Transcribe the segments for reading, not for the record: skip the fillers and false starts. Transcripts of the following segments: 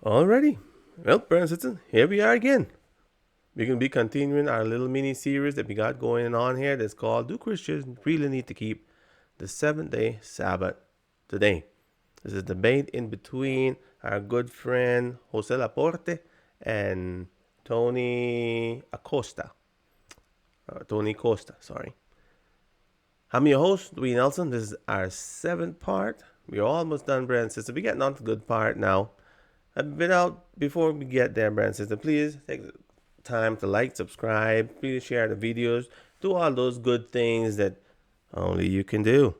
Alrighty. Well, brothers and sisters, here we are again. We're going to be continuing our little mini series that we got going on here that's called Do Christians Really Need to Keep the Seventh Day Sabbath Today? This is a debate in between our good friend Jose Laporte and Tony Acosta. Tony Costa, sorry. I'm your host, Dwayne Nelson. This is our seventh part. We're almost done, brothers and sisters. We're getting on to the good part now. Without before we get there, brand sister, please take the time to like, subscribe, please share the videos, do all those good things that only you can do.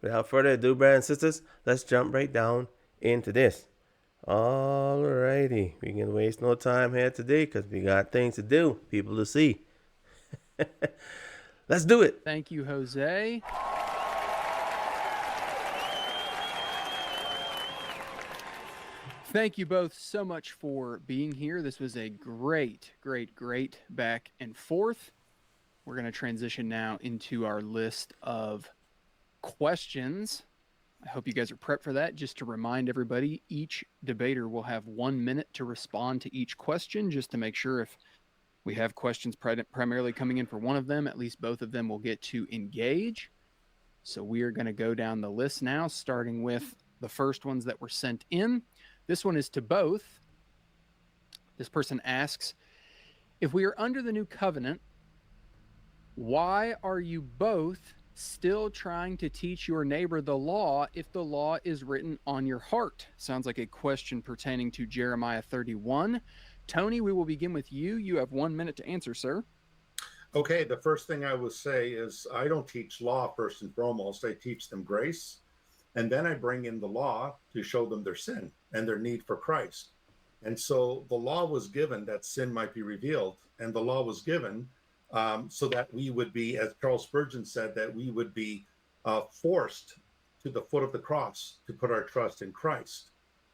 Without further ado, brand sisters, let's jump right down into this. Alrighty, we can waste no time here today because we got things to do, people to see. Let's do it. Thank you, Jose. Thank you both so much for being here. This was a great back and forth. We're going to transition now into our list of questions. I hope you guys are prepped for that. Just to remind everybody, each debater will have 1 minute to respond to each question, just to make sure if we have questions primarily coming in for one of them, at least both of them will get to engage. So we are going to go down the list now, starting with the first ones that were sent in. This one is to both. This person asks, if we are under the new covenant, why are you both still trying to teach your neighbor the law if the law is written on your heart? Sounds like a question pertaining to Jeremiah 31. Tony, we will begin with you. You have 1 minute to answer, sir. Okay, the first thing I would say is I don't teach law first and foremost. I teach them grace. And then I bring in the law to show them their sin and their need for Christ. And so the law was given that sin might be revealed. And the law was given so that we would be, as Charles Spurgeon said, that we would be forced to the foot of the cross to put our trust in Christ.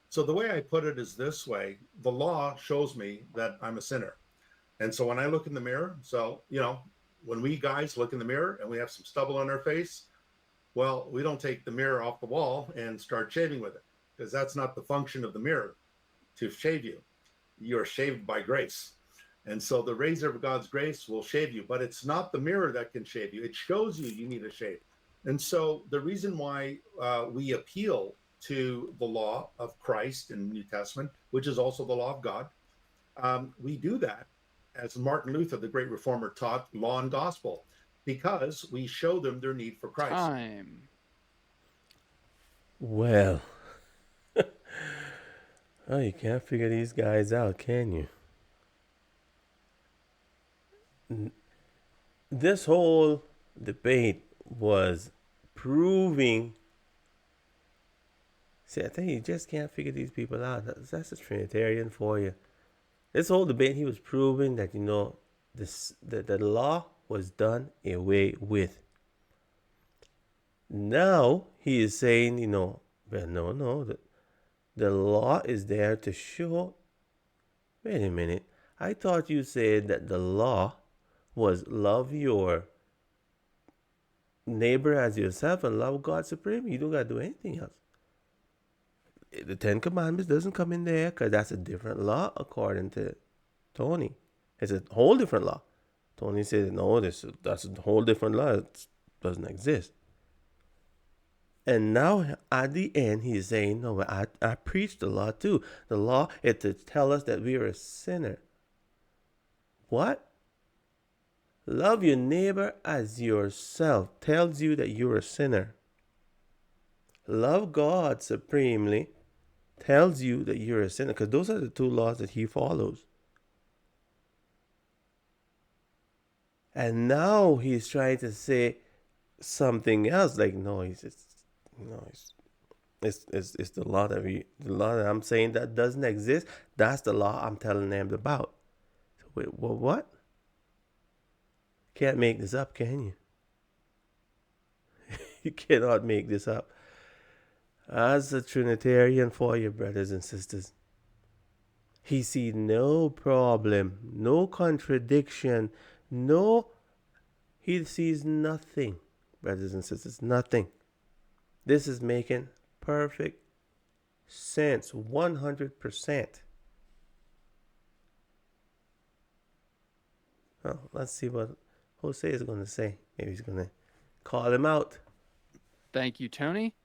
So the way I put it is this way: the law shows me that I'm a sinner. And so when I look in the mirror, when we guys look in the mirror and we have some stubble on our face, well, we don't take the mirror off the wall and start shaving with it, because that's not the function of the mirror to shave you. You're shaved by grace. And so the razor of God's grace will shave you, but it's not the mirror that can shave you. It shows you need a shave. And so the reason why we appeal to the law of Christ in the New Testament, which is also the law of God, we do that, as Martin Luther, the great reformer, taught, law and gospel, because we show them their need for Christ. Time. Well, oh, you can't figure these guys out, can you? This whole debate was proving. See, I think you just can't figure these people out. That's a Trinitarian for you. This whole debate, he was proving that the law was done away with. Now he is saying, well, no, the law is there to show. Wait a minute. I thought you said that the law was love your neighbor as yourself and love God supreme. You don't got to do anything else. The Ten Commandments doesn't come in there because that's a different law according to Tony. It's a whole different law. Tony said, no, that's a whole different law. It doesn't exist. And now at the end, he's saying, no, I preach the law too. The law is to tell us that we are a sinner. What? Love your neighbor as yourself tells you that you're a sinner. Love God supremely tells you that you're a sinner, because those are the two laws that he follows. And now he's trying to say something else, like, no, it's the law the law that I'm saying that doesn't exist. That's the law I'm telling them about. So wait, what? Can't make this up, can you? You cannot make this up. As a Trinitarian for you, brothers and sisters, he sees no problem, no contradiction, he sees nothing, brothers and sisters, nothing. This is making perfect since 100%. Well, let's see what Jose is going to say. Maybe he's going to call him out. Thank you, Tony.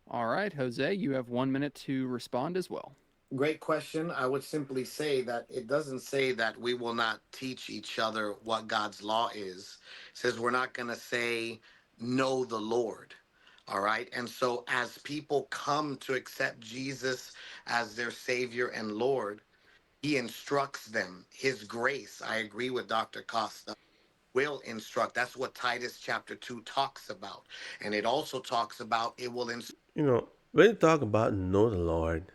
All right, Jose, you have 1 minute to respond as well. Great question. I would simply say that it doesn't say that we will not teach each other what God's law is. It says we're not going to say, know the Lord. All right. And so as people come to accept Jesus as their Savior and Lord, he instructs them. His grace, I agree with Dr. Costa, will instruct. That's what Titus chapter 2 talks about. And it also talks about it will instruct. When you talk about know the Lord,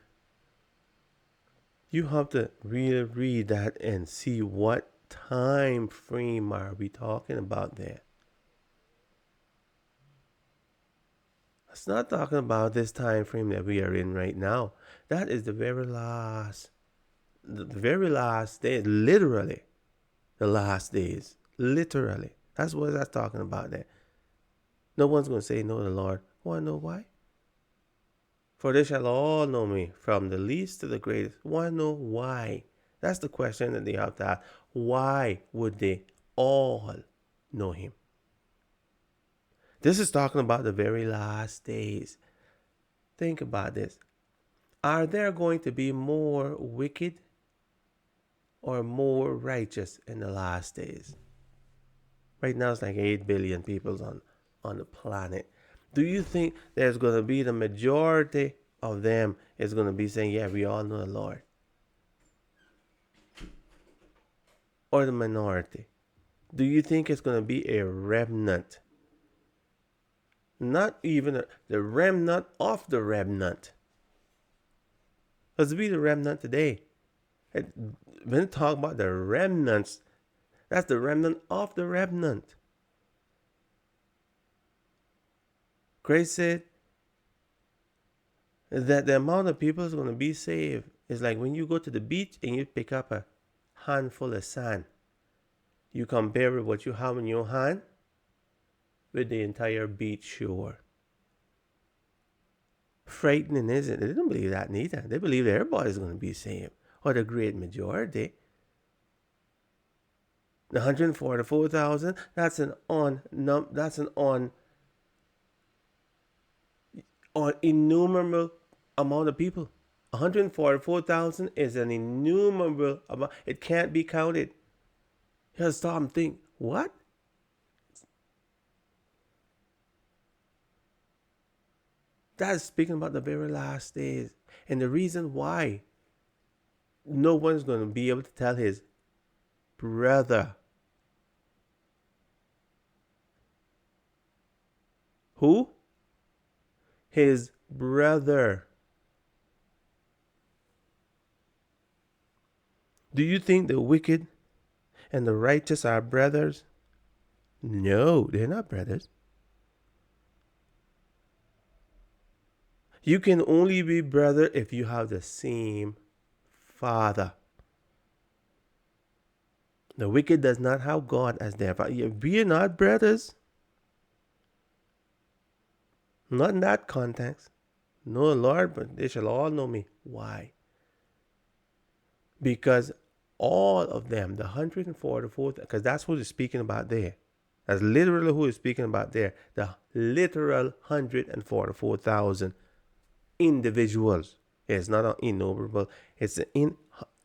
you have to really read that and see what time frame are we talking about there. It's not talking about this time frame that we are in right now. That is the very last day, literally the last days, literally. That's what that's talking about there. No one's going to say know the Lord. Want to know why? For they shall all know me, from the least to the greatest. Want to know why? That's the question that they have to ask. Why would they all know him? This is talking about the very last days. Think about this. Are there going to be more wicked or more righteous in the last days? Right now it's like 8 billion people on the planet. Do you think there's going to be the majority of them is going to be saying, yeah, we all know the Lord? Or the minority? Do you think it's going to be a remnant? Not even the remnant of the remnant. Let's be the remnant today. When you talk about the remnants, that's the remnant of the remnant. Christ said that the amount of people is going to be saved is like when you go to the beach and you pick up a handful of sand. You compare it what you have in your hand with the entire beach shore. Frightening, isn't it? They don't believe that neither. They believe everybody's going to be saved, or the great majority. The 144,000, that's an innumerable amount of people. 144,000 is an innumerable amount. It can't be counted. You gotta stop and think, what? That is speaking about the very last days. And the reason why no one's going to be able to tell his brother. Who? His brother. Do you think the wicked and the righteous are brothers? No, they're not brothers. You can only be brother if you have the same father. The wicked does not have God as their father. We are not brothers. Not in that context. No, Lord, but they shall all know me. Why? Because all of them, the 144, because that's who he's speaking about there. That's literally who he's speaking about there. The literal 144,000 individuals. It's not an innumerable. It's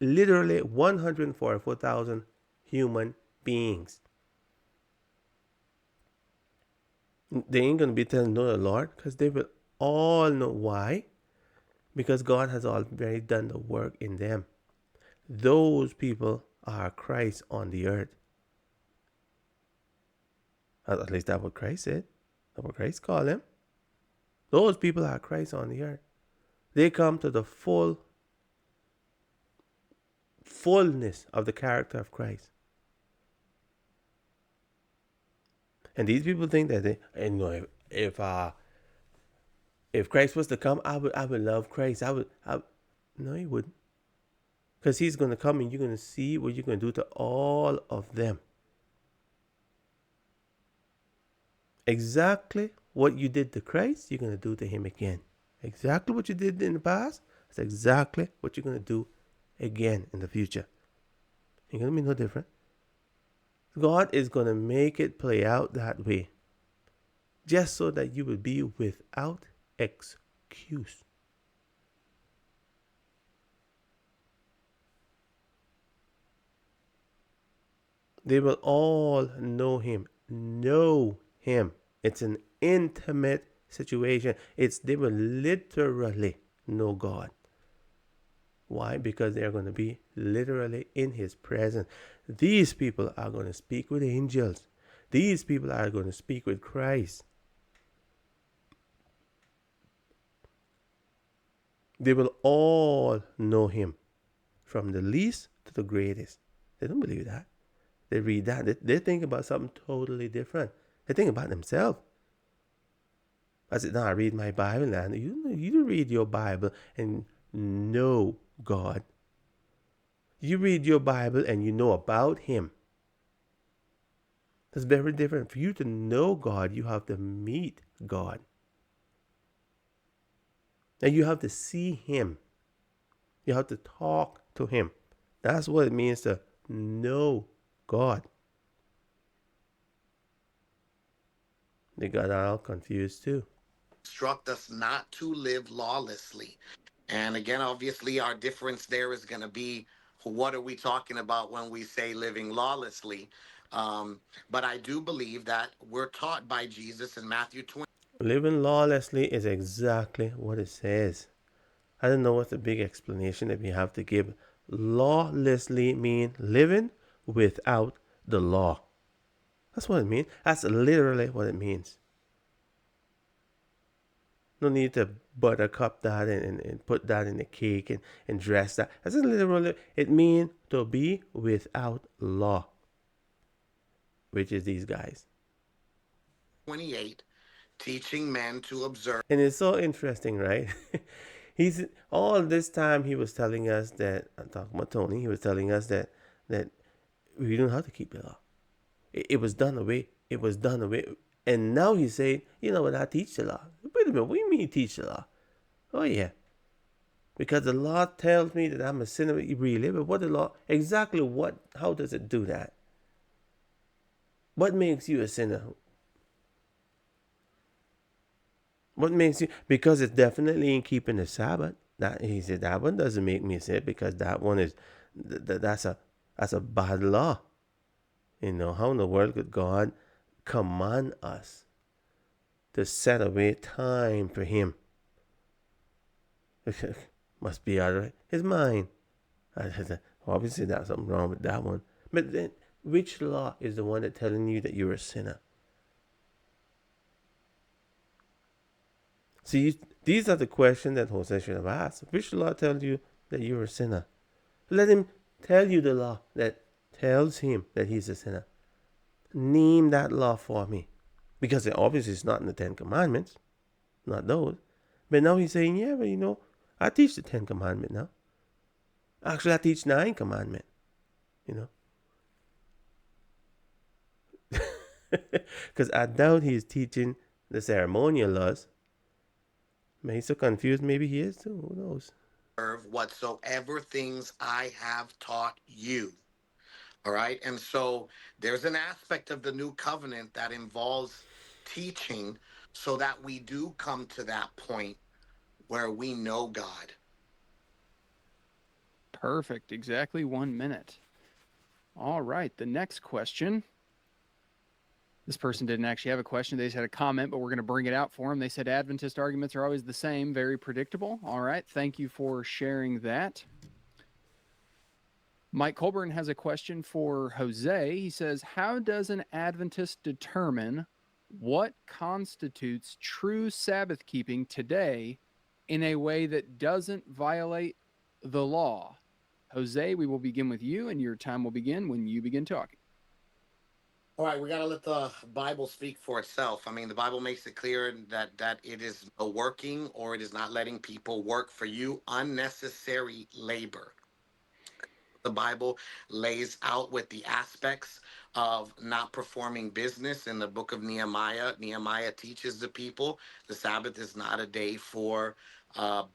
literally 144,000 human beings. They ain't going to be telling know the Lord because they will all know why. Because God has already done the work in them. Those people are Christ on the earth. At least that's what Christ said. That's what Christ called them. Those people are Christ on the earth. They come to the fullness of the character of Christ. And these people think that if Christ was to come, I would love Christ. No, he wouldn't. Because he's going to come and you're going to see what you're going to do to all of them. Exactly what you did to Christ, you're going to do to him again. Exactly what you did in the past, that's exactly what you're going to do again in the future. Ain't going to be no different. God is going to make it play out that way just so that you will be without excuse. They will all know him. Know him. It's an intimate situation. They will literally know God. Why? Because they're going to be literally in his presence. These people are going to speak with angels. These people are going to speak with Christ. They will all know him from the least to the greatest. They don't believe that. They read that. They think about something totally different. They think about themselves. I said, no, I read my Bible, and you read your Bible and know God. You read your Bible and you know about him. That's very different. For you to know God, you have to meet God. And you have to see him. You have to talk to him. That's what it means to know God. They got all confused too. Instruct us not to live lawlessly. And again, obviously, our difference there is going to be what are we talking about when we say living lawlessly? But I do believe that we're taught by Jesus in Matthew 20. Living lawlessly is exactly what it says. I don't know what's the big explanation that we have to give. Lawlessly mean living without the law. That's what it means. That's literally what it means. No need to buttercup that and put that in the cake and dress that. That's literally, it means to be without law, which is these guys. 28, teaching men to observe. And it's so interesting, right? He's all this time he was telling us that, I'm talking about Tony, he was telling us that we don't have to keep the law. It was done away. It was done away. And now he's saying, you know what, I teach the law. Wait a minute, what do you mean you teach the law? Oh yeah. Because the law tells me that I'm a sinner, really, but what the law exactly how does it do that? What makes you a sinner? What makes you, because it's definitely in keeping the Sabbath. That he said that one doesn't make me sin because that one is that's a bad law. You know, how in the world could God command us to set away time for him? Must be out of his mind. Obviously, there's something wrong with that one. But then, which law is the one that telling you that you're a sinner? See, these are the questions that Jose should have asked. Which law tells you that you're a sinner? Let him tell you the law that tells him that he's a sinner. Name that law for me. Because it obviously is not in the Ten Commandments. Not those. But now he's saying, yeah, but I teach the Ten Commandments now. Actually, I teach 9 Commandments. Because I doubt he's teaching the ceremonial laws. Man, he's so confused. Maybe he is too. Who knows? Whatsoever things I have taught you. All right. And so there's an aspect of the new covenant that involves teaching so that we do come to that point where we know God. Perfect. Exactly 1 minute. All right. The next question. This person didn't actually have a question. They just had a comment, but we're going to bring it out for them. They said Adventist arguments are always the same, very predictable. All right. Thank you for sharing that. Mike Colburn has a question for Jose. He says, how does an Adventist determine what constitutes true Sabbath keeping today in a way that doesn't violate the law? Jose, we will begin with you, and your time will begin when you begin talking. All right, we got to let the Bible speak for itself. I mean, the Bible makes it clear that it is a working or it is not letting people work for you unnecessary labor. The Bible lays out with the aspects of not performing business in the book of Nehemiah. Nehemiah teaches the people the Sabbath is not a day for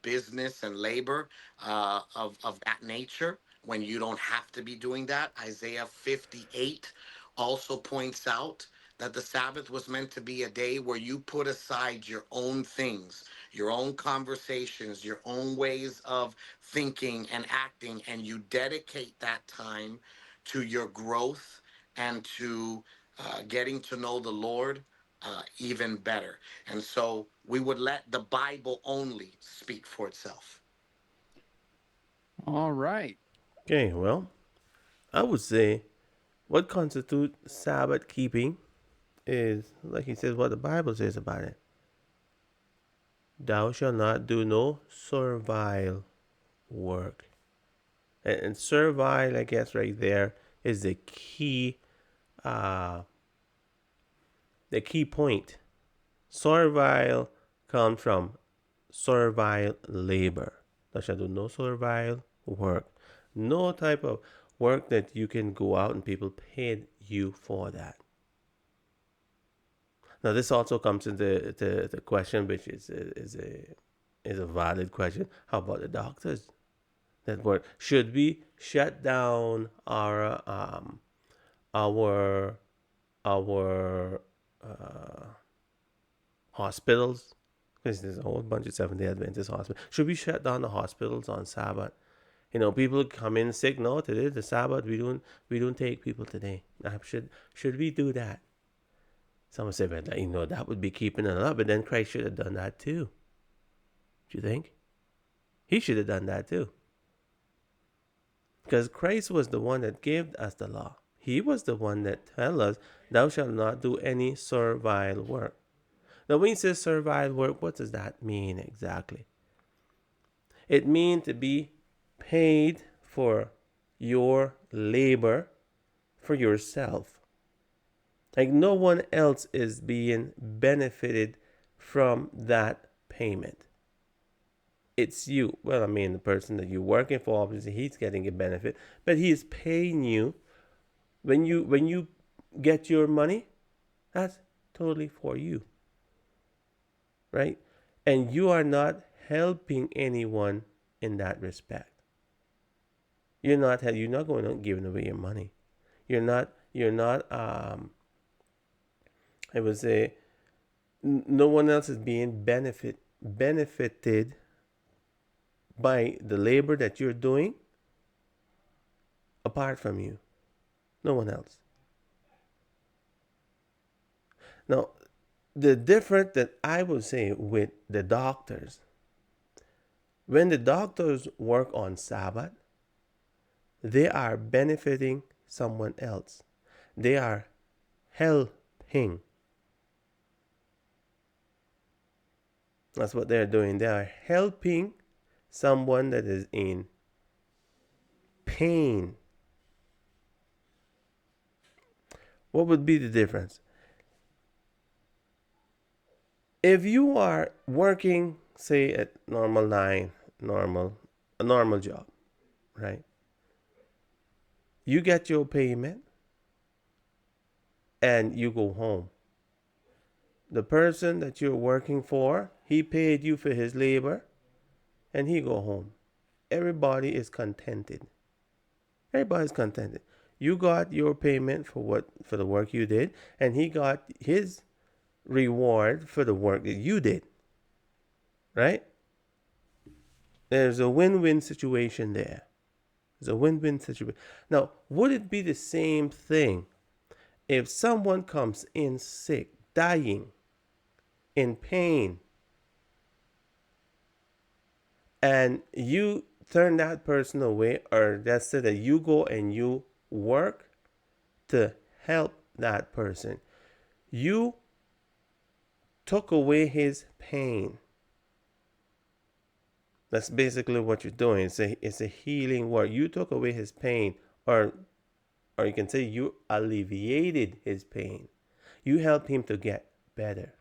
business and labor of that nature when you don't have to be doing that. Isaiah 58 also points out that the Sabbath was meant to be a day where you put aside your own things, your own conversations, your own ways of thinking and acting, and you dedicate that time to your growth and to getting to know the Lord even better. And so we would let the Bible only speak for itself. All right. Okay, well, I would say what constitutes Sabbath keeping is, like he says, what the Bible says about it. Thou shalt not do no servile work. And servile, I guess, right there is uh, the key point. Servile comes from servile labor. Thou shalt do no servile work. No type of work that you can go out and people paid you for that. Now, this also comes into the question, which is a valid question. How about the doctors that work? Should we shut down our our hospitals? Because there's a whole bunch of Seventh Day Adventist hospitals. Should we shut down the hospitals on Sabbath? You know, people come in sick. No, today the Sabbath. We don't take people today. Should we do that? Someone said, well, you know, that would be keeping it up. But then Christ should have done that too. Do you think? He should have done that too. Because Christ was the one that gave us the law. He was the one that tell us, thou shalt not do any servile work. Now, when he says servile work, what does that mean exactly? It means to be paid for your labor for yourself. Like no one else is being benefited from that payment. It's you. Well, I mean, the person that you're working for, obviously, he's getting a benefit, but he is paying you. When you get your money, that's totally for you, right? And you are not helping anyone in that respect. You're not going on giving away your money. You're not I would say no one else is being benefited by the labor that you're doing apart from you. No one else. Now, the difference that I would say with the doctors, when the doctors work on Sabbath, they are benefiting someone else. They are helping. That's what they're doing. They are helping someone that is in pain. What would be the difference? If you are working, say at normal 9, a normal job, right? You get your payment and you go home. The person that you're working for, he paid you for his labor and he go home. Everybody is contented. Everybody's contented. You got your payment for the work you did, and he got his reward for the work that you did. Right? There's a win-win situation there. There's a win-win situation. Now, would it be the same thing if someone comes in sick, dying, in pain, and you turn that person away, or that's say that you go and you work to help that person? You took away his pain. That's basically what you're doing. It's a healing work. You took away his pain, or you can say you alleviated his pain. You helped him to get better.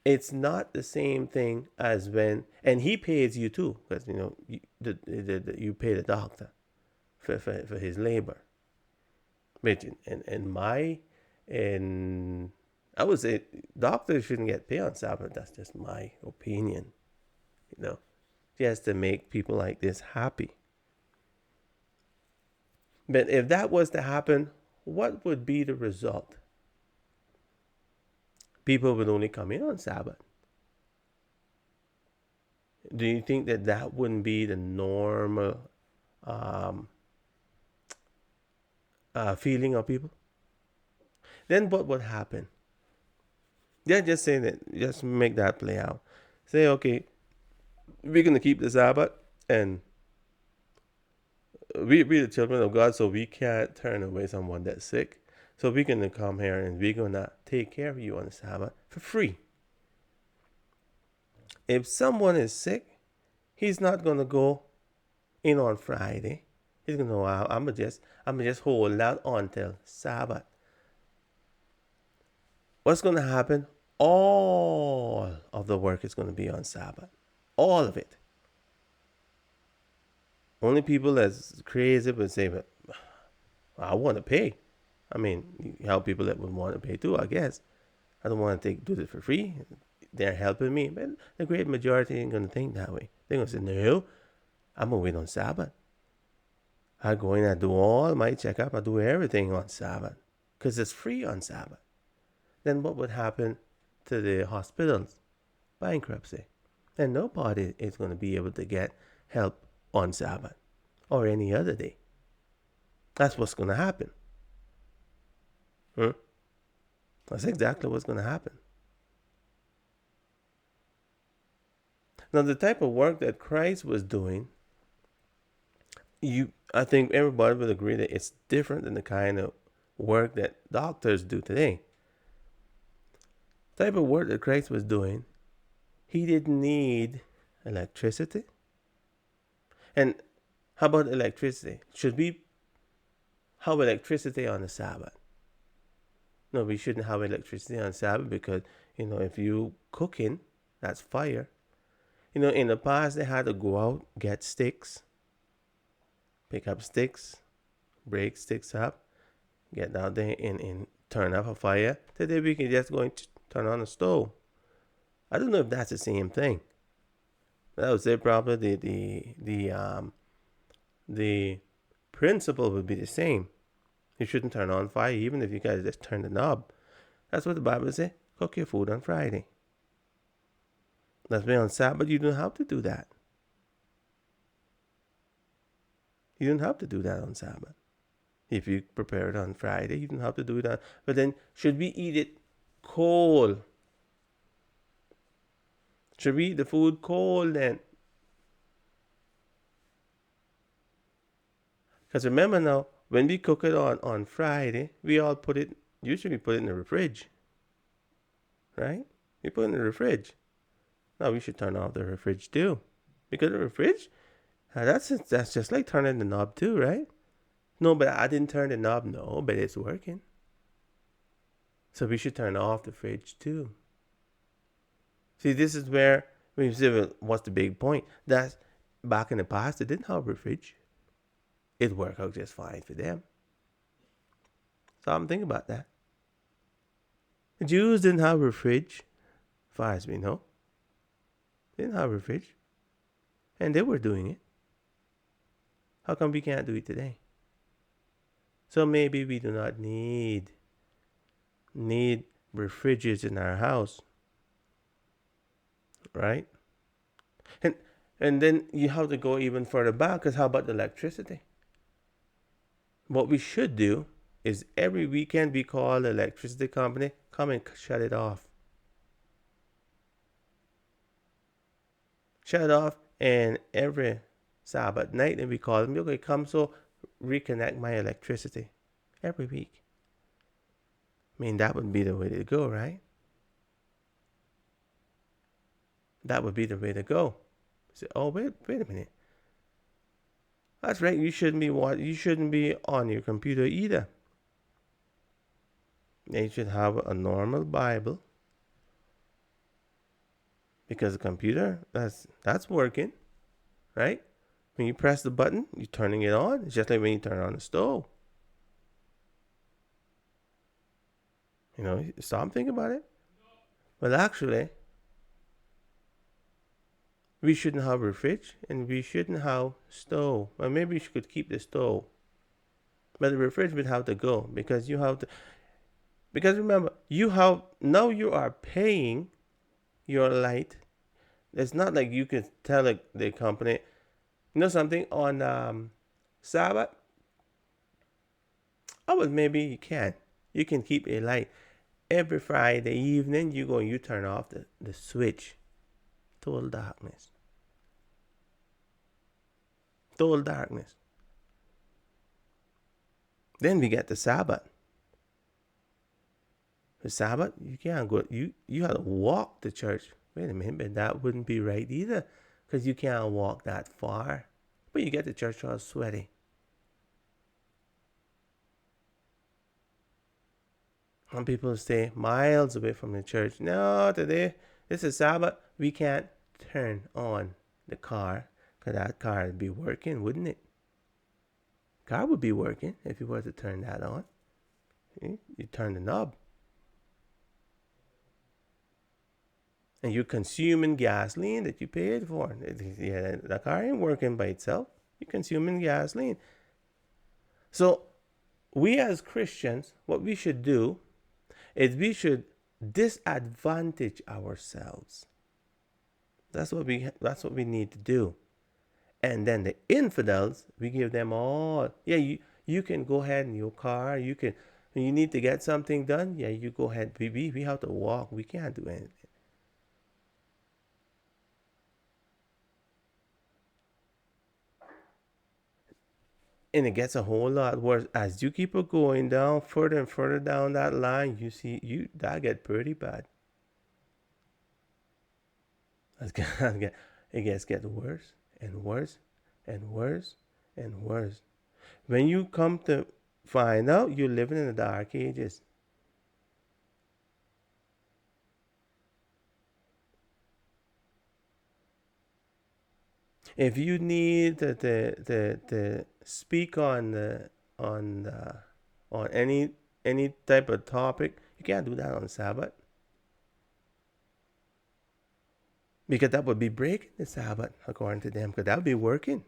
It's not the same thing as when, and he pays you too, because you pay the doctor for his labor. Which in my, in, I would say doctors shouldn't get paid on Sabbath. That's just my opinion, you know, just to make people like this happy. But if that was to happen, what would be the result? People would only come in on Sabbath. Do you think that that wouldn't be the normal um, feeling of people? Then what would happen? Yeah, just say that. Just make that play out. Say, okay, we're gonna keep the Sabbath, and we the children of God, so we can't turn away someone that's sick. So we're gonna come here and we're gonna take care of you on the Sabbath for free. If someone is sick, he's not gonna go in on Friday. He's gonna go out. I'm gonna just hold out until Sabbath. What's gonna happen? All of the work is gonna be on Sabbath. All of it. Only people that's crazy would say, but I want to pay. I mean, you help people that would want to pay too, I guess. I don't want to do this for free. They're helping me. But the great majority ain't going to think that way. They're going to say, no, I'm going to wait on Sabbath. I go in, I do all my checkup, I do everything on Sabbath. Because it's free on Sabbath. Then what would happen to the hospitals? Bankruptcy. And nobody is going to be able to get help on Sabbath or any other day. That's what's going to happen. That's exactly what's going to happen. Now, the type of work that Christ was doing, I think everybody would agree that it's different than the kind of work that doctors do today. The type of work that Christ was doing, he didn't need electricity. And how about electricity? Should we have electricity on the Sabbath? No, we shouldn't have electricity on Sabbath because, if you cooking, that's fire. In the past, they had to go out, get sticks, pick up sticks, break sticks up, get out there and turn up a fire. Today, we can just go and turn on the stove. I don't know if that's the same thing. But I would say probably the principle would be the same. You shouldn't turn on fire even if you guys just turn the knob. That's what the Bible says. Cook your food on Friday. That's why on Sabbath you don't have to do that. You don't have to do that on Sabbath. If you prepare it on Friday, you don't have to do it on. But then, should we eat it cold? Should we eat the food cold then? Because remember now, when we cook it on Friday, we all usually put it in the fridge. Right? We put it in the fridge. Now we should turn off the fridge too. Because the fridge, that's just like turning the knob too, right? No, but I didn't turn the knob. No, but it's working. So we should turn off the fridge too. See, this is where we say, well, what's the big point? That's back in the past, they didn't have a fridge. It worked out just fine for them. So I'm thinking about that. The Jews didn't have a fridge, as far as we know. They didn't have a fridge. And they were doing it. How come we can't do it today? So maybe we do not need refrigerators in our house. Right? And then you have to go even further back, because how about the electricity? What we should do is every weekend we call the electricity company, come and shut it off. Shut it off, and every Sabbath night, and we call them, okay, come so reconnect my electricity every week. I mean, that would be the way to go, right? That would be the way to go. Say, oh, wait a minute. That's right. You shouldn't be on your computer either. You should have a normal Bible, because the computer that's working, right? When you press the button, you're turning it on. It's just like when you turn on the stove. Stop thinking about it. Well, actually, we shouldn't have a fridge and we shouldn't have stove. Well, maybe you could keep the stove, but the fridge would have to go because you have to. Because remember, you are paying your light. It's not like you can tell the company, something on Sabbath. Oh, well, maybe you can. You can keep a light every Friday evening. You turn off the switch, total darkness, total darkness. Then we get the Sabbath. The Sabbath, you can't go. You have to walk to church. Wait a minute, but that wouldn't be right either, because you can't walk that far. But you get to church all sweaty. Some people stay miles away from the church. No, today this is Sabbath. We can't turn on the car, because that car would be working, wouldn't it? Car would be working if you were to turn that on. You turn the knob. And you're consuming gasoline that you paid for. Yeah, the car ain't working by itself. You're consuming gasoline. So we as Christians, what we should do is we should disadvantage ourselves. That's what we need to do. And then the infidels, we give them all. Yeah, you can go ahead in your car. When you need to get something done, yeah, you go ahead. We have to walk. We can't do anything. And it gets a whole lot worse as you keep it going down further and further down that line. You see, that get pretty bad. It gets worse and worse and worse and worse. When you come to find out, you're living in the dark ages. If you need to speak on any type of topic, you can't do that on Sabbath, because that would be breaking the Sabbath according to them. Because that would be working,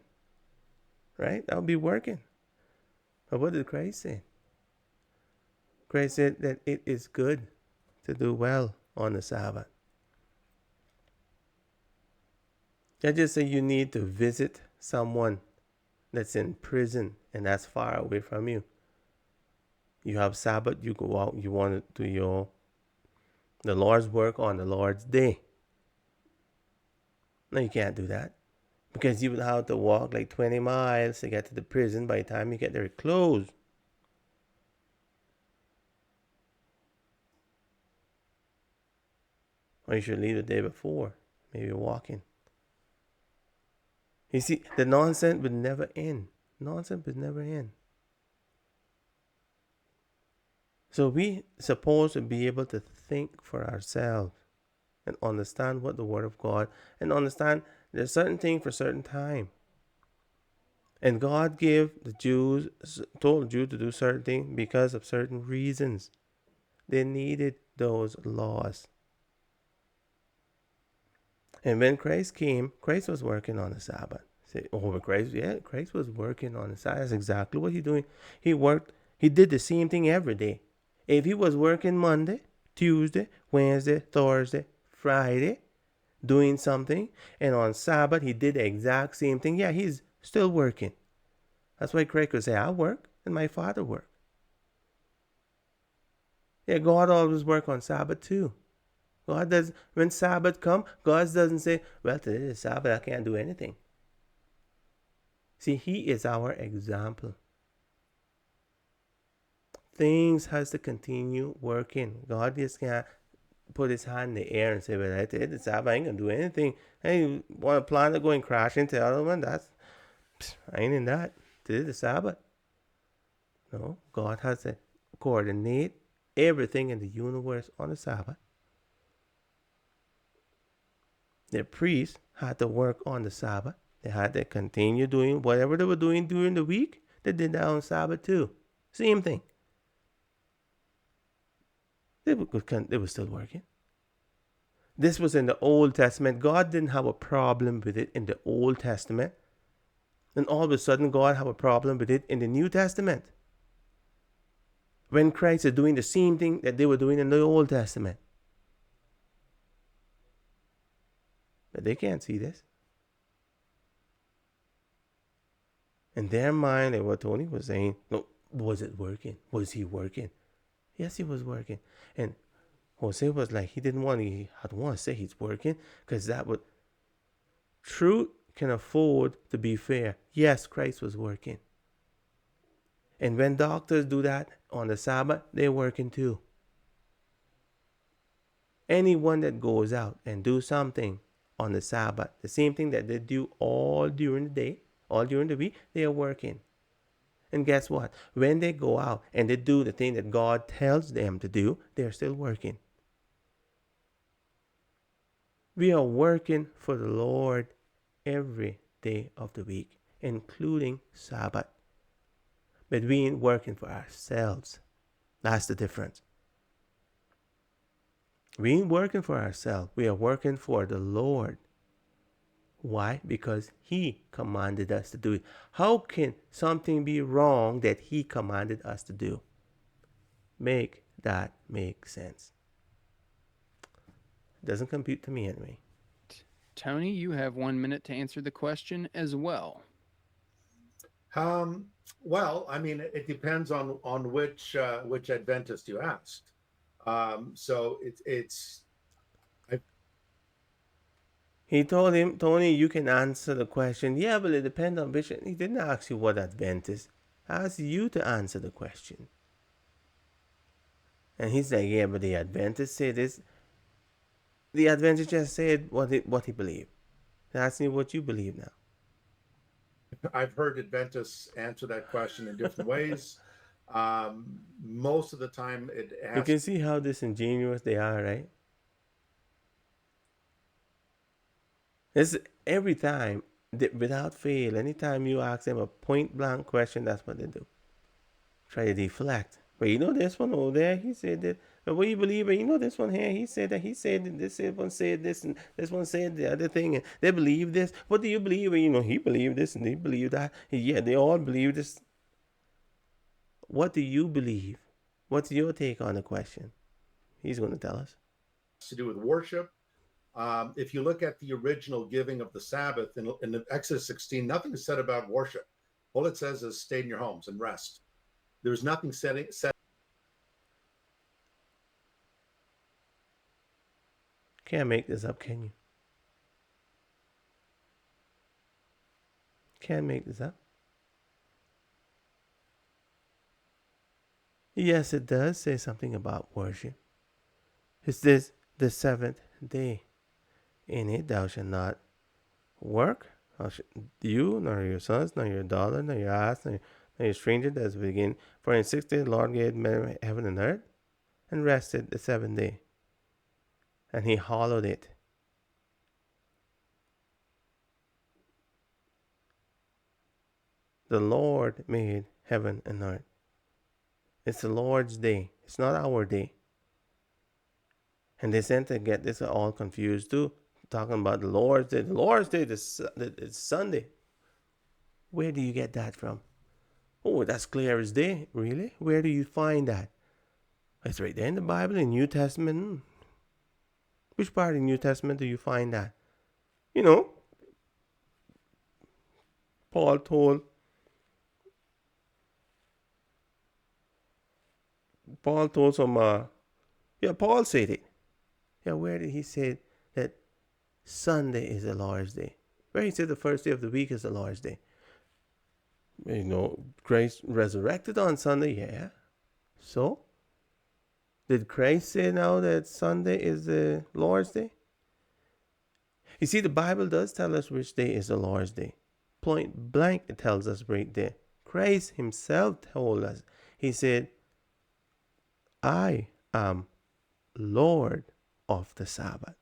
right? That would be working. But what did Christ say? Christ said that it is good to do well on the Sabbath. I just say you need to visit someone that's in prison and that's far away from you. You have Sabbath, you go out, you want to do the Lord's work on the Lord's day. No, you can't do that, because you would have to walk like 20 miles to get to the prison. By the time you get there, it's closed. Or you should leave the day before, maybe walking. You see, the nonsense would never end. Nonsense would never end. So we supposed to be able to think for ourselves and understand what the Word of God, and understand there's certain thing for certain time. And God told the Jews to do certain things because of certain reasons. They needed those laws. And when Christ came, Christ was working on the Sabbath. Say, but Christ was working on the Sabbath. That's exactly what he's doing. He did the same thing every day. If he was working Monday, Tuesday, Wednesday, Thursday, Friday, doing something, and on Sabbath he did the exact same thing, yeah, he's still working. That's why Christ could say, I work and my Father work. Yeah, God always work on Sabbath too. God does. When Sabbath come, God doesn't say, well, today is Sabbath, I can't do anything. See, he is our example. Things has to continue working. God just can't put his hand in the air and say, well, today is Sabbath, I ain't going to do anything. Hey, want a plan to go and crash into the other one? I ain't in that. Today is Sabbath. No, God has to coordinate everything in the universe on the Sabbath. The priests had to work on the Sabbath. They had to continue doing whatever they were doing during the week. They did that on Sabbath too. Same thing. They were still working. This was in the Old Testament. God didn't have a problem with it in the Old Testament. And all of a sudden, God have a problem with it in the New Testament. When Christ is doing the same thing that they were doing in the Old Testament. But they can't see this. In their mind, like what Tony was saying, no, was it working? Was he working? Yes, he was working. And Jose was like, he didn't want to say he's working, because that would, truth can afford to be fair. Yes, Christ was working. And when doctors do that on the Sabbath, they're working too. Anyone that goes out and do something on the Sabbath, the same thing that they do all during the day, all during the week, they are working. And guess what? When they go out and they do the thing that God tells them to do, they're still working. We are working for the Lord every day of the week, including Sabbath. But we ain't working for ourselves. That's the difference. We ain't working for ourselves. We are working for the Lord. Why? Because He commanded us to do it. How can something be wrong that He commanded us to do? Make that make sense. Doesn't compute to me anyway. Tony, you have 1 minute to answer the question as well. Well, I mean, it depends on which Adventist you asked. So it's. He told him, Tony, you can answer the question. Yeah, but it depends on which. He didn't ask you what Adventist. He asked you to answer the question. And he's like, yeah, but the Adventist said this. The Adventist just said what he believed. Ask me what you believe now. I've heard Adventists answer that question in different ways. Most of the time, you can see how disingenuous they are, right? It's every time, without fail, anytime you ask them a point blank question, that's what they do. Try to deflect. But you know this one over there, he said that. But what you believe, but you know this one here, he said that, he said that, this one said this, and this one said the other thing, and they believe this. What do you believe? And you know, he believed this, and he believed that. Yeah, they all believe this. What do you believe? What's your take on the question? He's going to tell us. To do with worship. If you look at the original giving of the Sabbath in Exodus 16, nothing is said about worship. All it says is stay in your homes and rest. There's nothing said. Can't make this up, can you? Can't make this up. Yes, it does say something about worship. It says the seventh day. In it thou shalt not work, you, nor your sons, nor your daughter, nor your ass, nor your stranger that is within. For in 6 days the Lord gave heaven and earth, and rested the seventh day. And he hallowed it. The Lord made heaven and earth. It's the Lord's day. It's not our day. And they tend to get this all confused too. Talking about the Lord's day. The Lord's day is Sunday. Where do you get that from? Oh, that's clear as day. Really? Where do you find that? It's right there in the Bible, in New Testament. Which part of the New Testament do you find that? You know, Paul told some, Paul said it. Yeah, where did he say that Sunday is the Lord's day? Where he said the first day of the week is the Lord's day. You know, Christ resurrected on Sunday, yeah. So, did Christ say now that Sunday is the Lord's day? You see, the Bible does tell us which day is the Lord's day. Point blank, it tells us right there. Christ himself told us. He said, I am Lord of the Sabbath.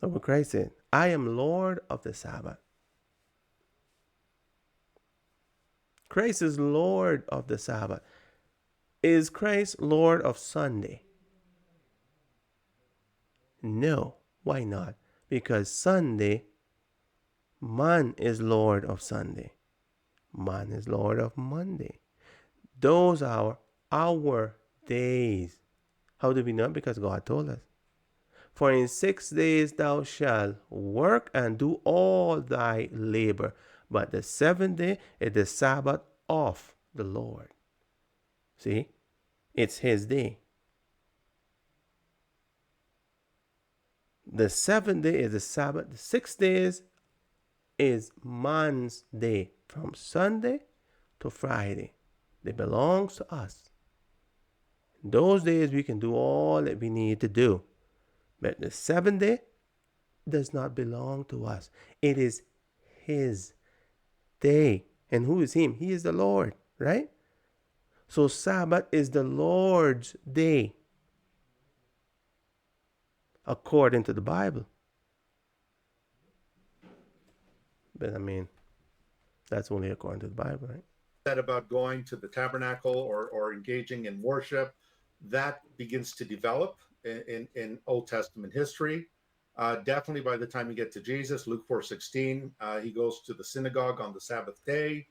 That's what Christ said. I am Lord of the Sabbath. Christ is Lord of the Sabbath. Is Christ Lord of Sunday? No. Why not? Because Sunday, man is Lord of Sunday. Man is Lord of Monday. Those are our days. How do we know? Because God told us. For in 6 days thou shalt work and do all thy labor. But the seventh day is the Sabbath of the Lord. See? It's his day. The seventh day is the Sabbath. The 6 days is man's day. From Sunday to Friday. They belongs to us. In those days we can do all that we need to do. But the seventh day does not belong to us. It is his day. And who is him? He is the Lord, right? So Sabbath is the Lord's day, according to the Bible. But I mean, that's only according to the Bible, right? That about going to the tabernacle or engaging in worship, that begins to develop in Old Testament history. Definitely by the time you get to Jesus, Luke 4:16, he goes to the synagogue on the Sabbath day.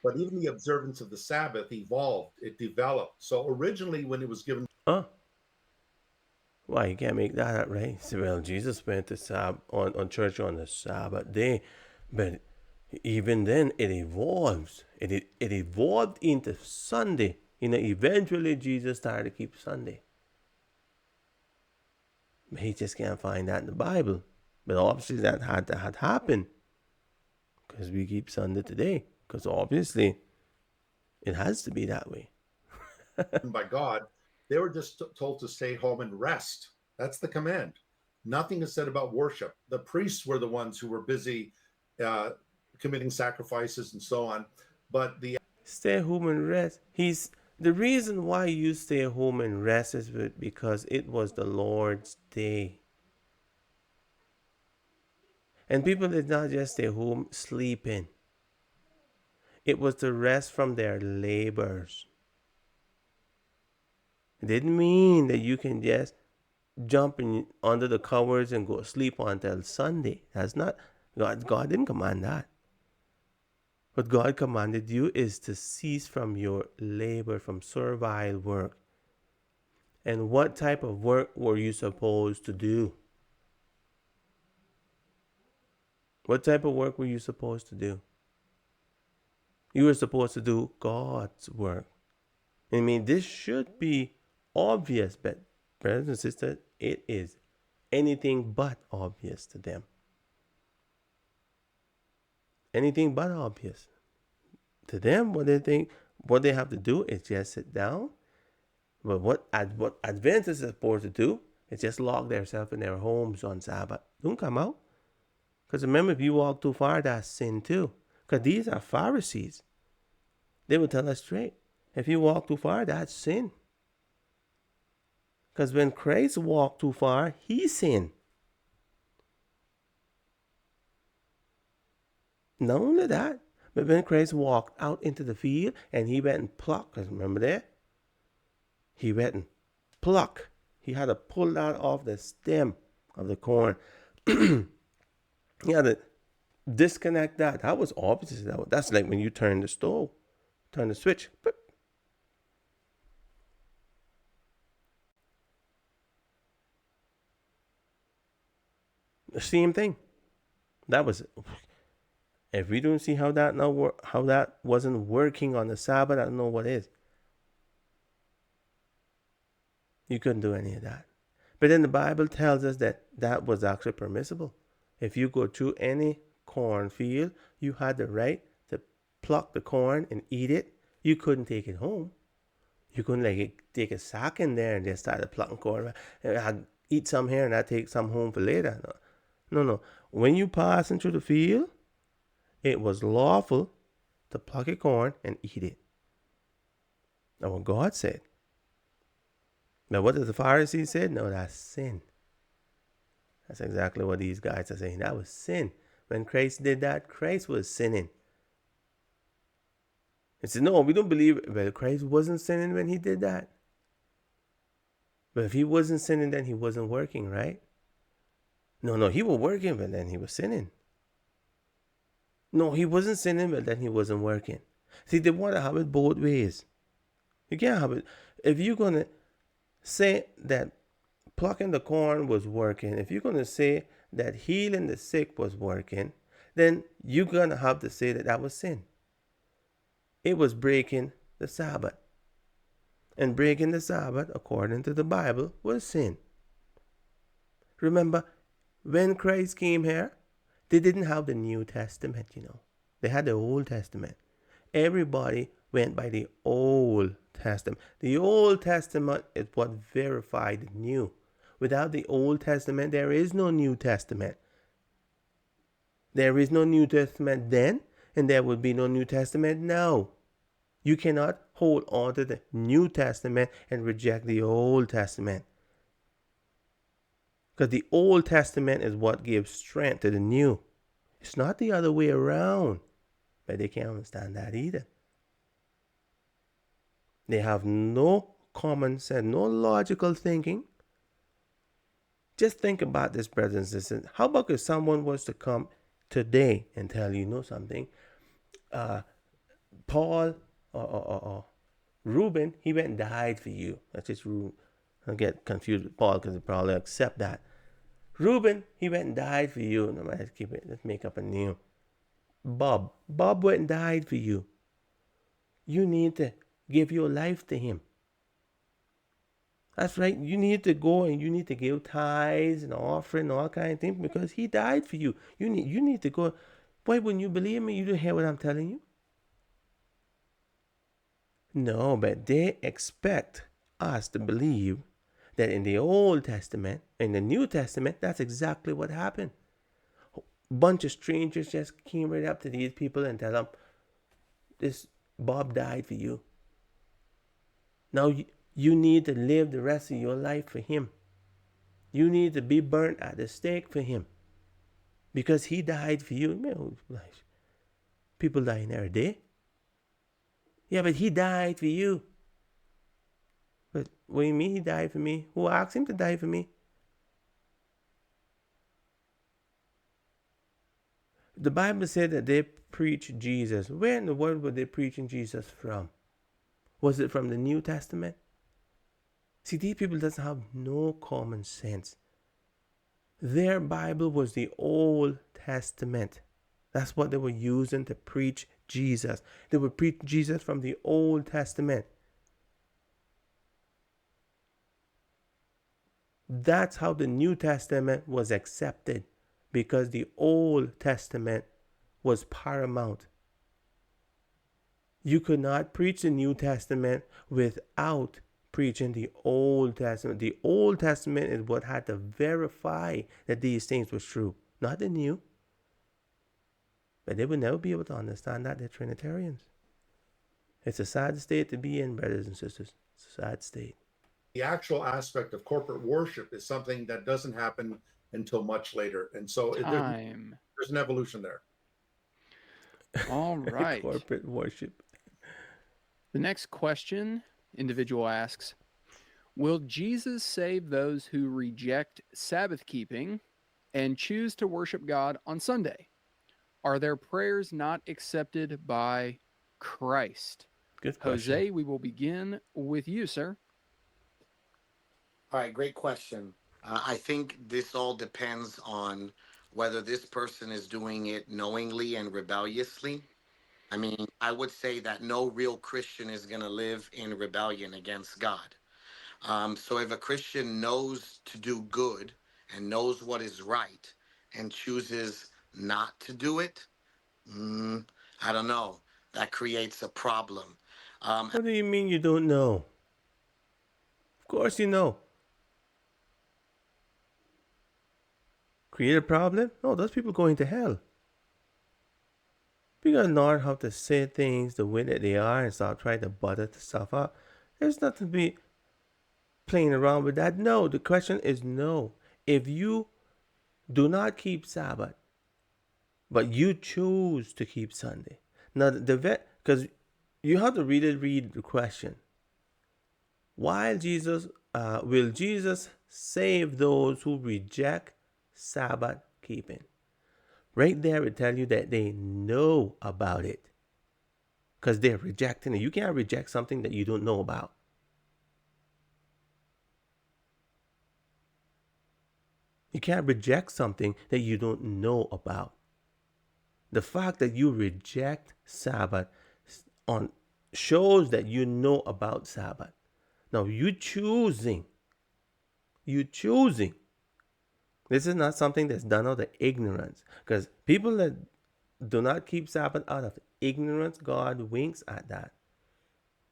But even the observance of the Sabbath evolved, it developed. So originally when it was given Why you can't make that up, right? So, well, Jesus went to on church on the Sabbath day, but even then it evolves. It evolved into Sunday. Eventually Jesus started to keep Sunday. But he just can't find that in the Bible. But obviously that had happened. Because we keep Sunday today. Because obviously it has to be that way. by God, they were just told to stay home and rest. That's the command. Nothing is said about worship. The priests were the ones who were busy committing sacrifices and so on. But the Stay home and rest. The reason why you stay home and rest is because it was the Lord's day. And people did not just stay home sleeping. It was to rest from their labors. It didn't mean that you can just jump under the covers and go sleep until Sunday. That's not God didn't command that. What God commanded you is to cease from your labor, from servile work. And what type of work were you supposed to do? What type of work were you supposed to do? You were supposed to do God's work. I mean, this should be obvious, but brothers and sisters, it is anything but obvious to them. Anything but obvious. To them, what they have to do is just sit down. But what Adventists are supposed to do is just lock themselves in their homes on Sabbath. Don't come out. Because remember, if you walk too far, that's sin too. Because these are Pharisees. They will tell us straight. If you walk too far, that's sin. Because when Christ walked too far, he sinned. Not only that, but when Christ walked out into the field and he went and plucked, because remember that? He went and plucked. He had to pull that off the stem of the corn. He had to disconnect that. That was obvious. That's like when you turn the stove, turn the switch. The same thing. That was. If we don't see how that wasn't working on the Sabbath, I don't know what is. You couldn't do any of that. But then the Bible tells us that was actually permissible. If you go through any cornfield, you had the right to pluck the corn and eat it. You couldn't take it home. You couldn't take a sack in there and just start plucking corn. I'd eat some here and I'd take some home for later. No. When you passing through the field, it was lawful to pluck a corn and eat it. That's what God said. Now, what does the Pharisees say? No, that's sin. That's exactly what these guys are saying. That was sin. When Christ did that, Christ was sinning. He said, no, we don't believe it. Well, Christ wasn't sinning when he did that. But if he wasn't sinning, then he wasn't working, right? No, he was working, but then he was sinning. No, he wasn't sinning, but then he wasn't working. See, they want to have it both ways. You can't have it. If you're going to say that plucking the corn was working, if you're going to say that healing the sick was working, then you're going to have to say that that was sin. It was breaking the Sabbath. And breaking the Sabbath, according to the Bible, was sin. Remember, when Christ came here, they didn't have the New Testament, They had the Old Testament. Everybody went by the Old Testament. The Old Testament is what verified the New. Without the Old Testament, there is no New Testament. There is no New Testament then, and there would be no New Testament now. You cannot hold on to the New Testament and reject the Old Testament. Because the Old Testament is what gives strength to the New. It's not the other way around. But they can't understand that either. They have no common sense, no logical thinking. Just think about this, brothers and sisters. How about if someone was to come today and tell you, something? Paul or Reuben, he went and died for you. That's just Reuben. I get confused with Paul because he probably accept that. Reuben, he went and died for you. No, let's keep it. Let's make up a name. Bob went and died for you. You need to give your life to him. That's right. You need to go and you need to give tithes and offering and all kind of things because he died for you. You need to go. Why wouldn't you believe me? You don't hear what I'm telling you? No, but they expect us to believe that in the Old Testament, in the New Testament, that's exactly what happened. A bunch of strangers just came right up to these people and tell them, this Bob died for you. Now you need to live the rest of your life for him. You need to be burnt at the stake for him. Because he died for you. People dying every day. Yeah, but he died for you. But what do you mean he died for me? Who asked him to die for me? The Bible said that they preach Jesus. Where in the world were they preaching Jesus from? Was it from the New Testament? See, these people doesn't have no common sense. Their Bible was the Old Testament. That's what they were using to preach Jesus. They would preach Jesus from the Old Testament. That's how the New Testament was accepted, because the Old Testament was paramount. You could not preach the New Testament without preaching the Old Testament. The Old Testament is what had to verify that these things were true, not the New. But they would never be able to understand that. They're Trinitarians. It's a sad state to be in, brothers and sisters. It's a sad state. The actual aspect of corporate worship is something that doesn't happen until much later. And so there's an evolution there. All right. Corporate worship. The next question, individual asks, will Jesus save those who reject Sabbath keeping and choose to worship God on Sunday? Are their prayers not accepted by Christ? Good question. Jose, we will begin with you, sir. All right, great question. I think this all depends on whether this person is doing it knowingly and rebelliously. I mean, I would say that no real Christian is going to live in rebellion against God. So if a Christian knows to do good and knows what is right and chooses not to do it, I don't know. That creates a problem. What do you mean you don't know? Of course you know. Create a problem? No, those people going to hell. We gotta learn how to say things the way that they are and stop trying to butter the stuff up. There's nothing to be playing around with that. No, the question is no. If you do not keep Sabbath, but you choose to keep Sunday. Now the vet, because You have to really read the question. Will Jesus save those who reject Sabbath keeping? Right there, it tells you that they know about it because they're rejecting it. You can't reject something that you don't know about. You can't reject something that you don't know about. The fact that you reject Sabbath on shows that you know about Sabbath. Now you choosing. This is not something that's done out of ignorance. Because people that do not keep Sabbath out of ignorance, God winks at that.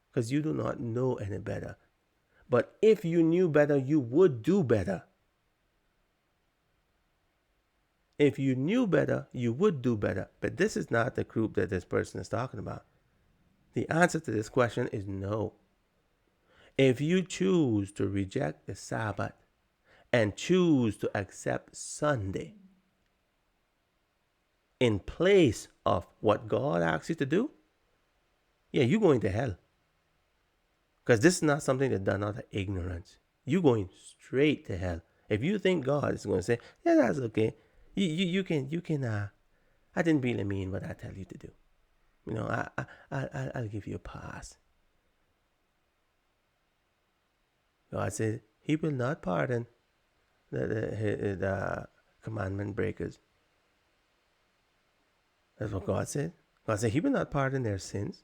Because you do not know any better. But if you knew better, you would do better. If you knew better, you would do better. But this is not the group that this person is talking about. The answer to this question is no. If you choose to reject the Sabbath and choose to accept Sunday in place of what God asks you to do, yeah, you're going to hell. Because this is not something that's done out of ignorance. You're going straight to hell. If you think God is going to say, yeah, that's okay. You can, I didn't really mean what I tell you to do. You know, I'll give you a pass. God said he will not pardon the commandment breakers. That's what God said. God said he will not pardon their sins.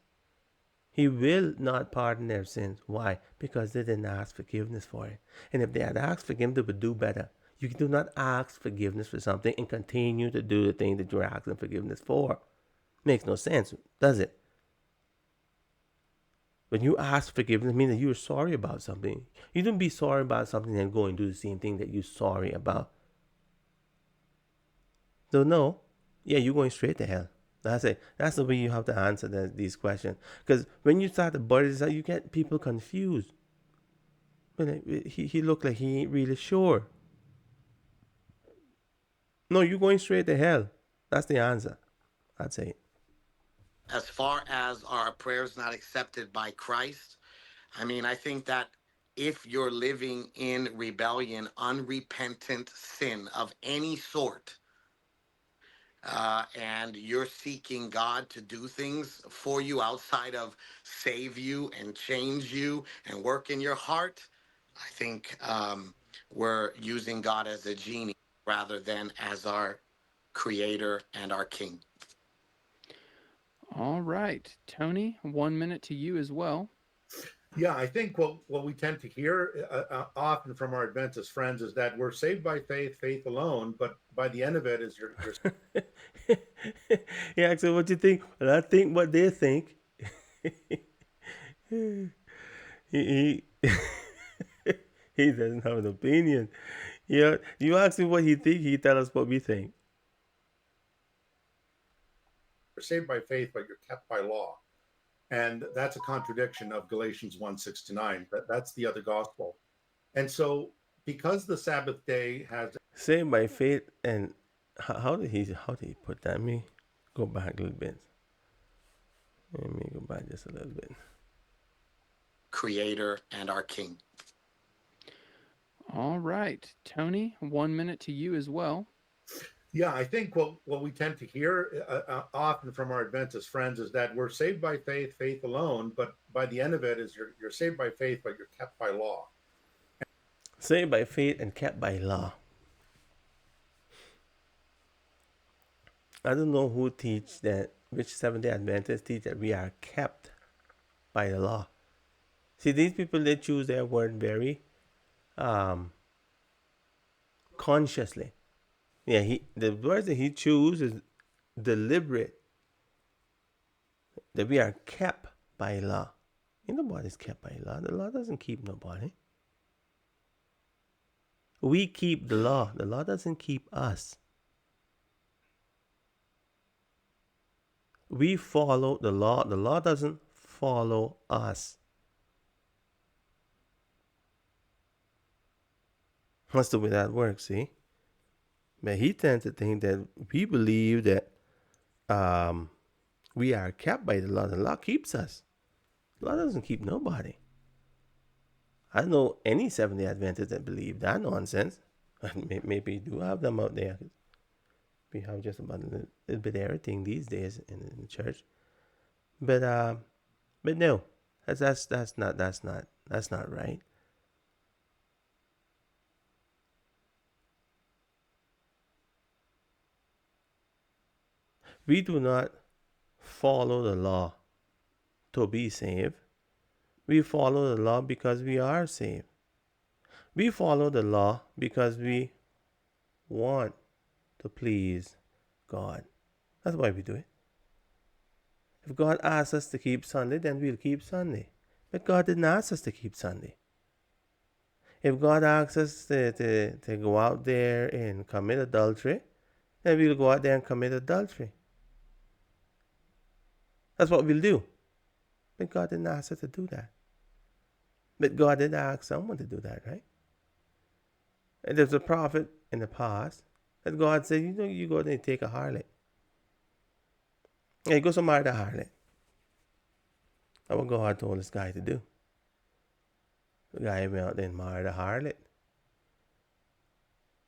He will not pardon their sins. Why? Because they didn't ask forgiveness for it. And if they had asked forgiveness, they would do better. You do not ask forgiveness for something and continue to do the thing that you're asking forgiveness for. Makes no sense, does it? When you ask forgiveness, it means that you're sorry about something. You don't be sorry about something and go and do the same thing that you're sorry about. So no, yeah, you're going straight to hell. That's it. That's the way you have to answer these questions. Because when you start to butter this out, you get people confused. But he looked like he ain't really sure. No, you're going straight to hell. That's the answer. I'd say. As far as our prayers not accepted by Christ, I mean, I think that if you're living in rebellion, unrepentant sin of any sort, and you're seeking God to do things for you outside of save you and change you and work in your heart, I think we're using God as a genie rather than as our creator and our king. All right, Tony, 1 minute to you as well. Yeah, I think what we tend to hear often from our Adventist friends is that we're saved by faith, faith alone. But by the end of it, is you're Yeah, so what you think? Well, I think what they think. he he doesn't have an opinion. Yeah, you ask him what he think, he tell us what we think. saved by faith, but you're kept by law. And that's a contradiction of Galatians 1:6-9. That's the other gospel. And so because the Sabbath day has Saved by faith, and how did he put that? Let me go back a little bit. Let me go back just a little bit. Creator and our king. All right, Tony, 1 minute to you as well. Yeah, I think what we tend to hear often from our Adventist friends is that we're saved by faith, faith alone. But by the end of it, is you're saved by faith, but you're kept by law. Saved by faith and kept by law. I don't know who teach that, which Seventh-day Adventists teach that we are kept by the law. See, these people, they choose their word very consciously. Yeah, the words that he chooses is deliberate. That we are kept by law. Nobody's kept by law. The law doesn't keep nobody. We keep the law. The law doesn't keep us. We follow the law. The law doesn't follow us. That's the way that works, see? But he tends to think that we believe that we are kept by the law. The law keeps us. The law doesn't keep nobody. I don't know any Seventh-day Adventists that believe that nonsense. Maybe you do have them out there. We have just about a little bit of everything these days in the church. But no, that's not right. We do not follow the law to be saved. We follow the law because we are saved. We follow the law because we want to please God. That's why we do it. If God asks us to keep Sunday, then we'll keep Sunday. But God didn't ask us to keep Sunday. If God asks us to go out there and commit adultery, then we'll go out there and commit adultery. That's what we'll do. But God didn't ask us to do that. But God did ask someone to do that, right? And there's a prophet in the past that God said, you go there and take a harlot. And he goes to marry the harlot. That's what God told this guy to do. The guy went out there and married a harlot.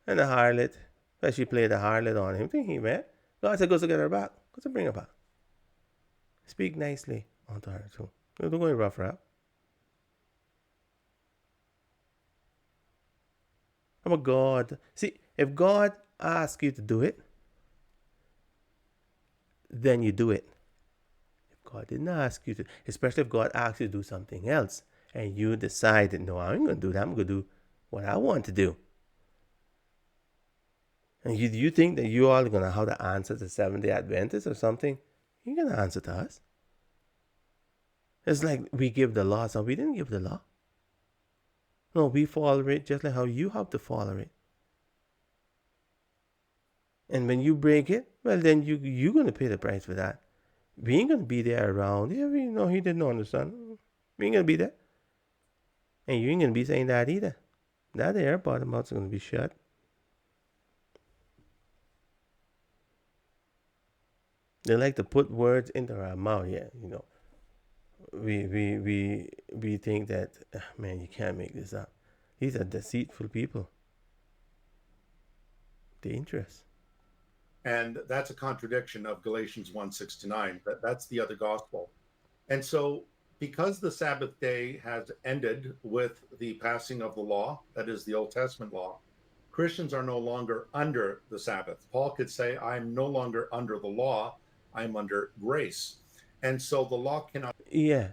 And the harlot, well, she played the harlot on him. He went. God said, go to get her back. Go to bring her back. Speak nicely unto her too. Don't go and rough her up. How about God? See, if God asks you to do it, then you do it. If God didn't ask you to, especially if God asks you to do something else, and you decide that, no, I'm going to do that. I'm going to do what I want to do. And you think that you all are going to have to answer to Seventh-day Adventists or something? You're going to answer to us. It's like we give the law, so we didn't give the law. No, we follow it just like how you have to follow it. And when you break it, well, then you're going to pay the price for that. We ain't going to be there around. Yeah, we know he didn't understand. We ain't going to be there. And you ain't going to be saying that either. That there, bottom mouth's going to be shut. They like to put words into our mouth. Yeah, we think that, man, you can't make this up. These are deceitful people. Dangerous. And that's a contradiction of Galatians 1:6-9. That's the other gospel. And so because the Sabbath day has ended with the passing of the law, that is the Old Testament law, Christians are no longer under the Sabbath. Paul could say, I'm no longer under the law, I'm under grace. And so the law cannot. Yeah.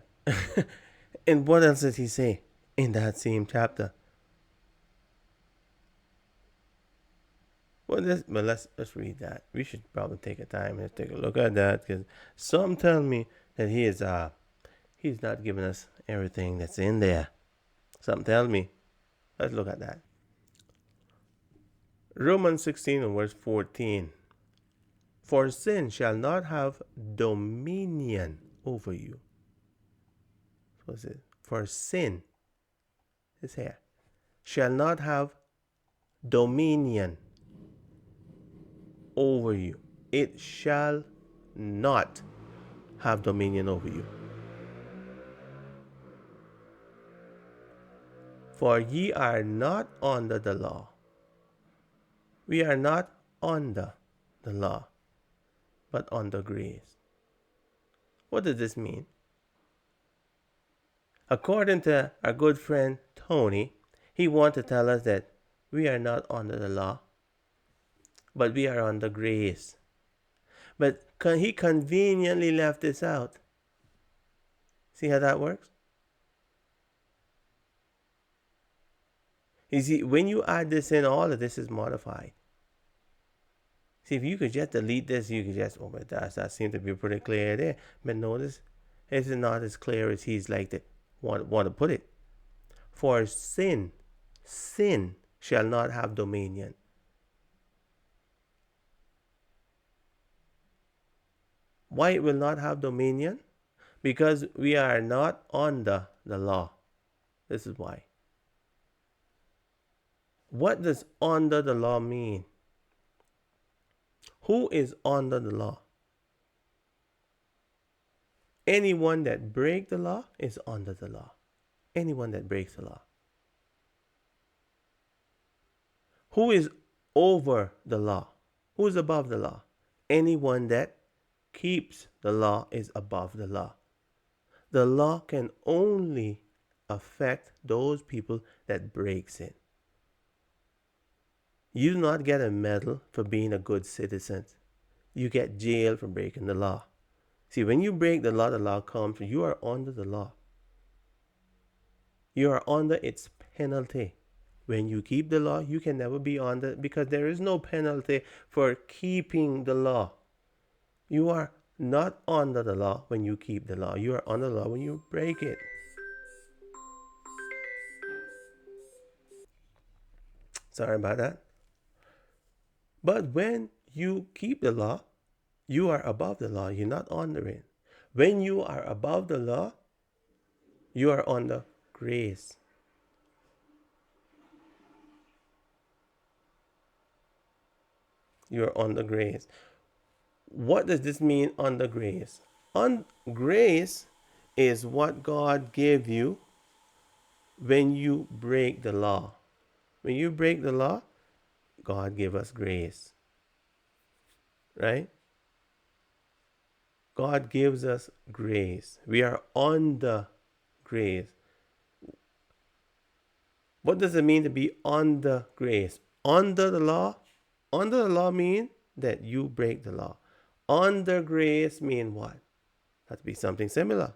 And what else did he say in that same chapter? Well, let's read that. We should probably take a time and take a look at that, because some tell me that he's not giving us everything that's in there. Some tell me. Let's look at that. Romans 16 and verse 14. For sin shall not have dominion over you. What's it? For sin is here. Shall not have dominion over you. It shall not have dominion over you. For ye are not under the law. We are not under the law, but under grace. What does this mean? According to our good friend Tony, he wants to tell us that we are not under the law, but we are under grace. But he conveniently left this out. See how that works? You see, when you add this in, all of this is modified. See, if you could just delete this, you could just, but that seems to be pretty clear there. But notice, it's not as clear as he's like to want to put it. For sin shall not have dominion. Why it will not have dominion? Because we are not under the law. This is why. What does under the law mean? Who is under the law? Anyone that breaks the law is under the law. Anyone that breaks the law. Who is over the law? Who is above the law? Anyone that keeps the law is above the law. The law can only affect those people that breaks it. You do not get a medal for being a good citizen. You get jail for breaking the law. See, when you break the law comes. You are under the law. You are under its penalty. When you keep the law, you can never be under, because there is no penalty for keeping the law. You are not under the law when you keep the law. You are under the law when you break it. Sorry about that. But when you keep the law, you are above the law. You're not under it. When you are above the law, you are under grace. You are under grace. What does this mean, under grace? On grace is what God gave you when you break the law. When you break the law, God gave us grace. Right? God gives us grace. We are under grace. What does it mean to be under grace? Under the law? Under the law means that you break the law. Under grace mean what? Has to be something similar,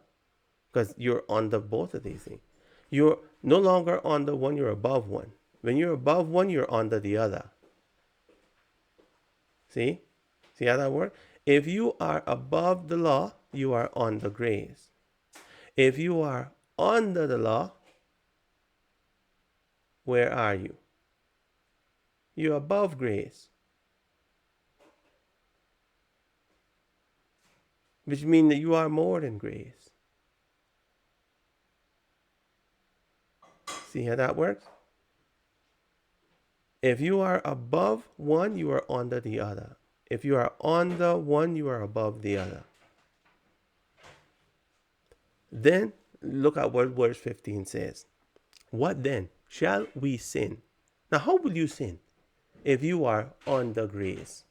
because you're under both of these things. You're no longer under one, you're above one. When you're above one, you're under the other. See? See how that works? If you are above the law, you are under grace. If you are under the law, where are you? You're above grace. Which means that you are more than grace. See how that works? If you are above one, you are under the other. If you are under one, you are above the other. Then look at what verse 15 says. What then? Shall we sin? Now, how will you sin if you are under grace?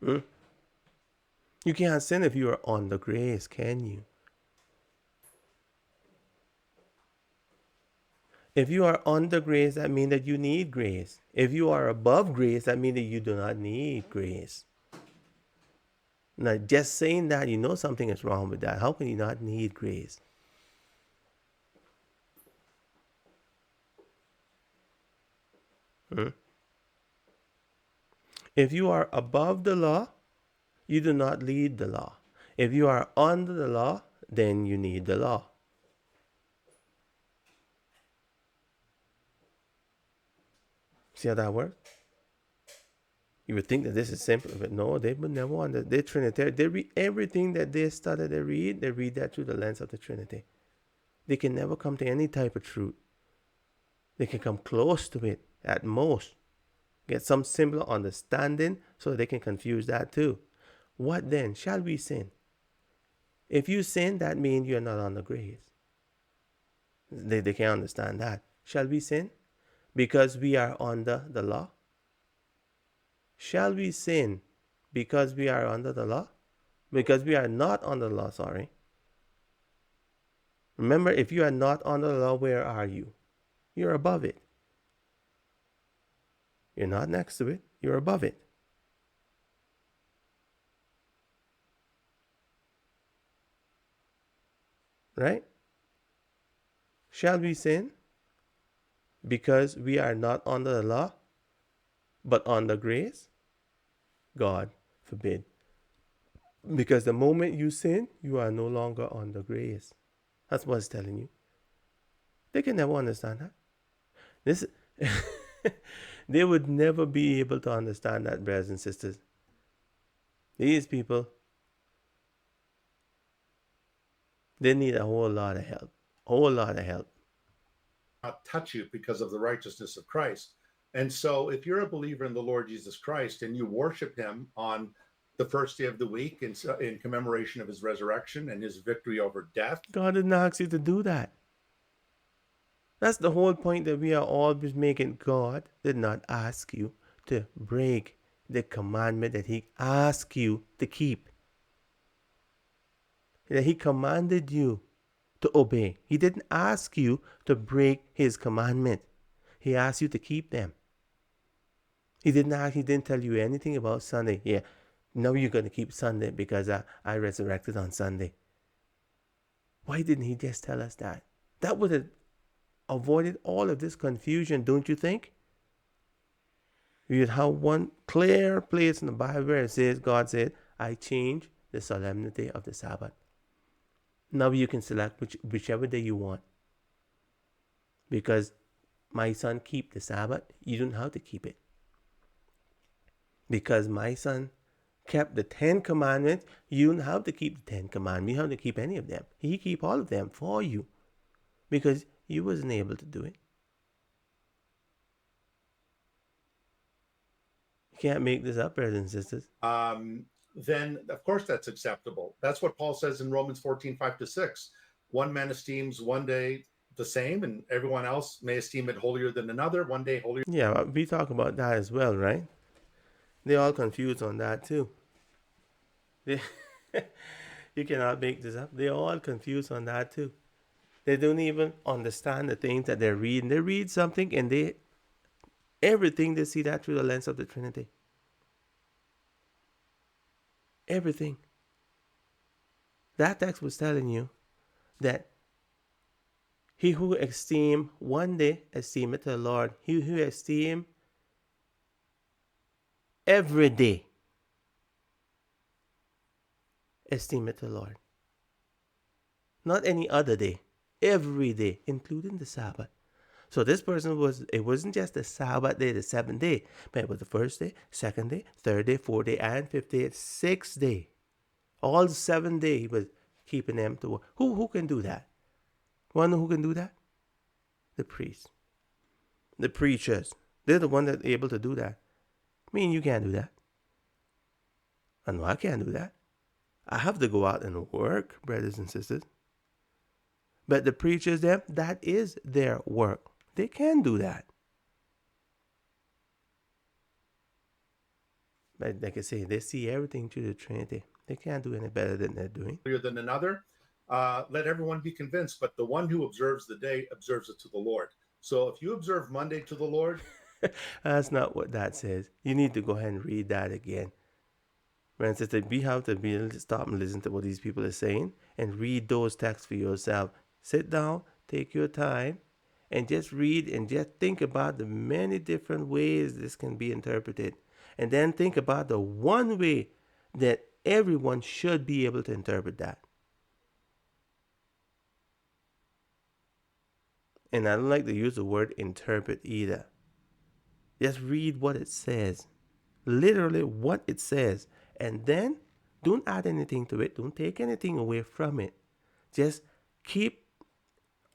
You can't sin if you are under grace, can you? If you are under grace, that means that you need grace. If you are above grace, that means that you do not need grace. Now, just saying that, you know something is wrong with that. How can you not need grace? If you are above the law, you do not need the law. If you are under the law, then you need the law. See how that works? You would think that this is simple, but no, they would never want that. They're Trinitarian. They read everything that they study, they read that through the lens of the Trinity. They can never come to any type of truth. They can come close to it at most. Get some simple understanding so they can confuse that too. What then? Shall we sin? If you sin, that means you're not under grace. They can't understand that. Shall we sin? Because we are under the law? Shall we sin because we are under the law? Because we are not under the law, sorry. Remember, if you are not under the law, where are you? You're above it. You're not next to it, you're above it. Right? Shall we sin because we are not under the law, but under grace? God forbid. Because the moment you sin, you are no longer under grace. That's what it's telling you. They can never understand that. This they would never be able to understand that, brothers and sisters. These people, they need a whole lot of help. A whole lot of help. Not touch you because of the righteousness of Christ. And so if you're a believer in the Lord Jesus Christ and you worship him on the first day of the week in commemoration of his resurrection and his victory over death. God didn't ask you to do that. That's the whole point that we are always making. God did not ask you to break the commandment that he asked you to keep, that he commanded you to obey. He didn't ask you to break his commandment. He asked you to keep them. He didn't tell you anything about Sunday. Yeah, now you're going to keep Sunday because I resurrected on Sunday. Why didn't he just tell us that? That would have avoided all of this confusion, don't you think? We would have one clear place in the Bible where it says, God said, I change the solemnity of the Sabbath. Now you can select whichever day you want. Because my son keep the Sabbath, you don't have to keep it. Because my son kept the 10 commandments, you don't have to keep the 10 commandments. You don't have to keep any of them. He keep all of them for you. Because you wasn't able to do it. You can't make this up, brothers and sisters. Then of course that's acceptable. That's what Paul says in Romans 14:5-6. One man esteems one day the same, and everyone else may esteem it holier than another. One day holier. Yeah, we talk about that as well, right? They're all confused on that too. You cannot make this up. They're all confused on that too. They don't even understand the things that they're reading. They read something and everything they see that through the lens of the Trinity. Everything. That text was telling you that he who esteem one day, esteem it to the Lord. He who esteem every day, esteem it to the Lord. Not any other day. Every day, including the Sabbath. So this person it wasn't just the Sabbath day, the 7th day, but it was the first day, 2nd day, 3rd day, 4th day, and 5th day, 6th day. All 7 days he was keeping them to work. Who can do that? Want to know who can do that? The priests. The preachers. They're the ones that are able to do that. Me and you can't do that. I know I can't do that. I have to go out and work, brothers and sisters. But the preachers, that is their work. They can do that. But like I say, they see everything through the Trinity. They can't do any better than they're doing. Than another. Let everyone be convinced, but the one who observes the day observes it to the Lord. So if you observe Monday to the Lord, that's not what that says. You need to go ahead and read that again. When it says that we have to be able to stop and listen to what these people are saying and read those texts for yourself. Sit down, take your time, and just read and just think about the many different ways this can be interpreted. And then think about the one way that everyone should be able to interpret that. And I don't like to use the word interpret either. Just read what it says. Literally what it says. And then don't add anything to it. Don't take anything away from it. Just keep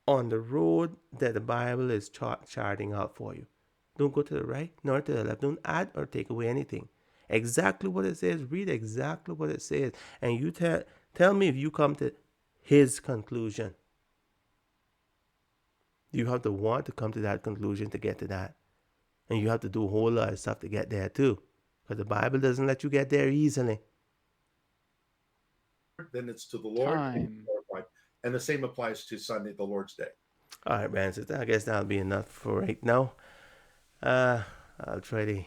on the road that the Bible is charting out for you. Don't go to the right nor to the left. Don't add or take away anything. Exactly what it says. Read exactly what it says. And you tell me if you come to his conclusion. You have to want to come to that conclusion to get to that. And you have to do a whole lot of stuff to get there too. Because the Bible doesn't let you get there easily. then it's to the Lord. Time. And the same applies to Sunday, the Lord's Day. All right, man. So I guess that'll be enough for right now. I'll try to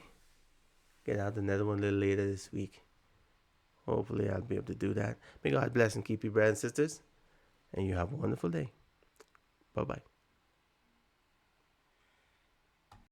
get out another one a little later this week. Hopefully I'll be able to do that. May God bless and keep you, brothers and sisters. And you have a wonderful day. Bye-bye.